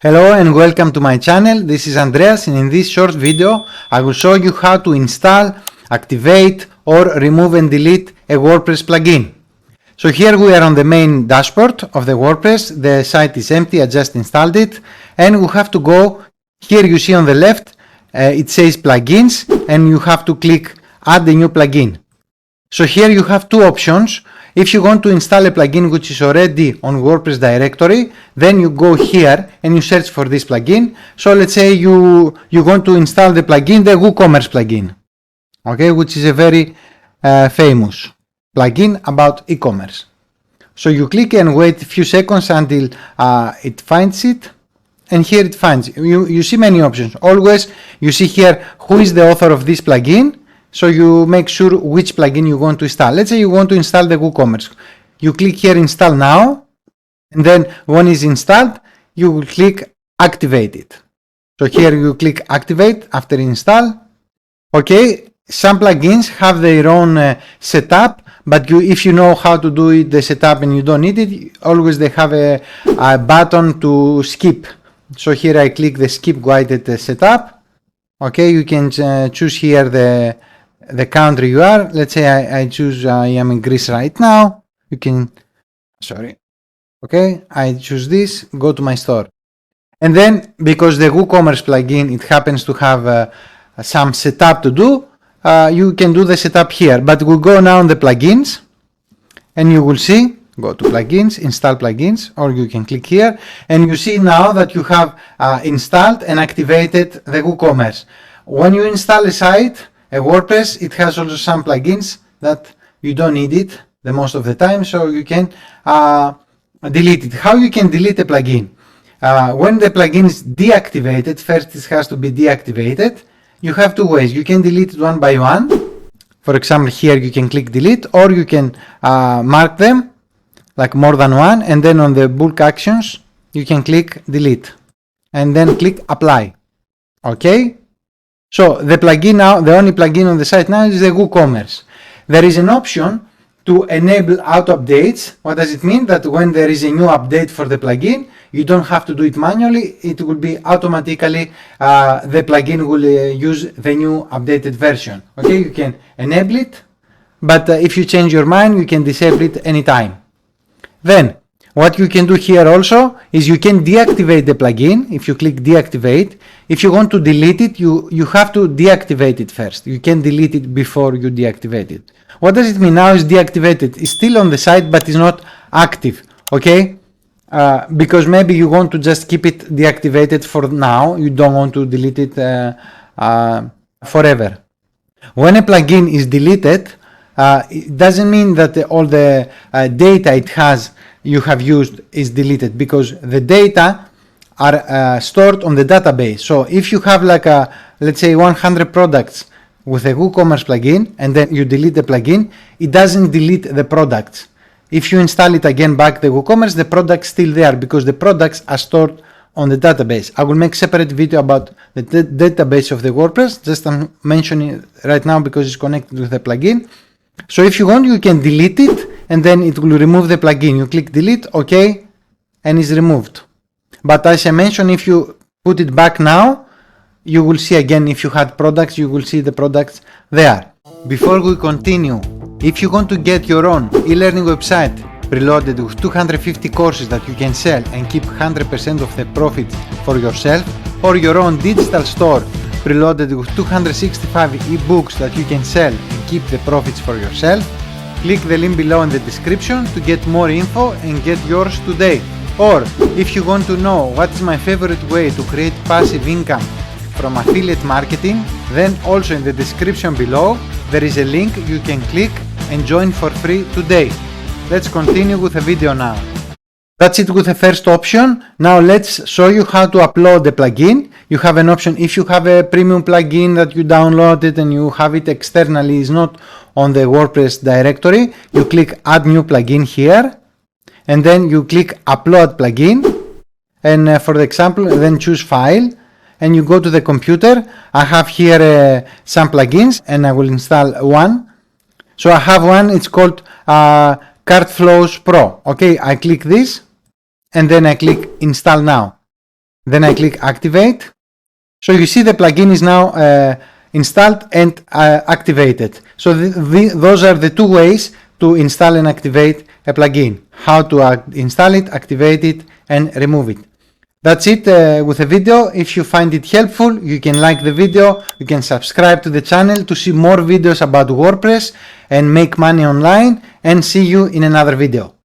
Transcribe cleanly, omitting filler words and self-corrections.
Hello and welcome to my channel. This is Andreas, and in this short video I will show you how to install, activate or remove and delete a WordPress plugin. So here we are on the main dashboard of the WordPress. The site is empty, I just installed it, and we have to go here. You see on the left it says plugins, and you have to click add a new plugin. So here you have two options. If you want to install a plugin which is already on WordPress directory, then you go here and you search for this plugin. So let's say you want to install the plugin, the WooCommerce plugin, okay, which is a very famous plugin about e-commerce. So you click and wait a few seconds until it finds it, and here it finds. You see many options. Always you see here who is the author of this plugin. So you make sure which plugin you want to install. Let's say you want to install the WooCommerce. You click here install now, and then when it's installed, you will click activate it. So here you click activate after install. Okay, some plugins have their own setup, but if you know how to do it, the setup, and you don't need it, always they have a button to skip. So here I click the skip guided setup. Okay, you can choose here the country you are. Let's say I choose I am in Greece right now. You can, okay, I choose this, go to my store. And then because the WooCommerce plugin, it happens to have some setup to do, you can do the setup here. But we'll go now on the plugins, and you will see, go to plugins, install plugins, or you can click here, and you see now that you have installed and activated the WooCommerce. When you install a site, a WordPress, it has also some plugins that you don't need it the most of the time, so you can delete it. How you can delete a plugin? When the plugin is deactivated, first it has to be deactivated. You have two ways. You can delete it one by one. For example, here you can click delete, or you can mark them like more than one, and then on the bulk actions you can click delete and then click apply. Okay, so the plugin now, the only plugin on the site now is the WooCommerce. There is an option to enable auto updates. What does it mean? That when there is a new update for the plugin, you don't have to do it manually. It will be automatically, the plugin will use the new updated version. Okay, you can enable it, but if you change your mind, you can disable it anytime. Then what you can do here also is you can deactivate the plugin. If you click deactivate, if you want to delete it, you have to deactivate it first. You can delete it before you deactivate it. What does it mean? Now it's deactivated. It's still on the site, but it's not active. Okay, because maybe you want to just keep it deactivated for now. You don't want to delete it forever. When a plugin is deleted, it doesn't mean that all the data it has you have used is deleted, because the data are stored on the database. So if you have like let's say 100 products with a WooCommerce plugin, and then you delete the plugin, it doesn't delete the products. If you install it again back the WooCommerce, the products still there because the products are stored on the database. I will make separate video about the database of the WordPress. Just I'm mentioning it right now because it's connected with the plugin. So if you want, you can delete it, and then it will remove the plugin. You click delete, okay, and it's removed. But as I mentioned, if you put it back now, you will see again, if you had products, you will see the products there. Before we continue, if you want to get your own e-learning website preloaded with 250 courses that you can sell and keep 100% of the profits for yourself, or your own digital store preloaded with 265 ebooks that you can sell and keep the profits for yourself, click the link below in the description to get more info and get yours today. Or if you want to know what is my favorite way to create passive income from affiliate marketing, then also in the description below there is a link you can click and join for free today. Let's continue with the video now. That's it with the first option. Now let's show you how to upload the plugin. You have an option if you have a premium plugin that you downloaded and you have it externally, is not on the WordPress directory. You click add new plugin here, and then you click upload plugin, and for the example, then choose file, and you go to the computer. I have here some plugins, and I will install one. So I have one, it's called Cart Flows Pro. Okay, I click this, and then I click install now. Then I click activate. So you see the plugin is now installed and activated. So those are the two ways to install and activate a plugin. How to install it, activate it, and remove it. That's it with the video. If you find it helpful, you can like the video, you can subscribe to the channel to see more videos about WordPress and make money online, and see you in another video.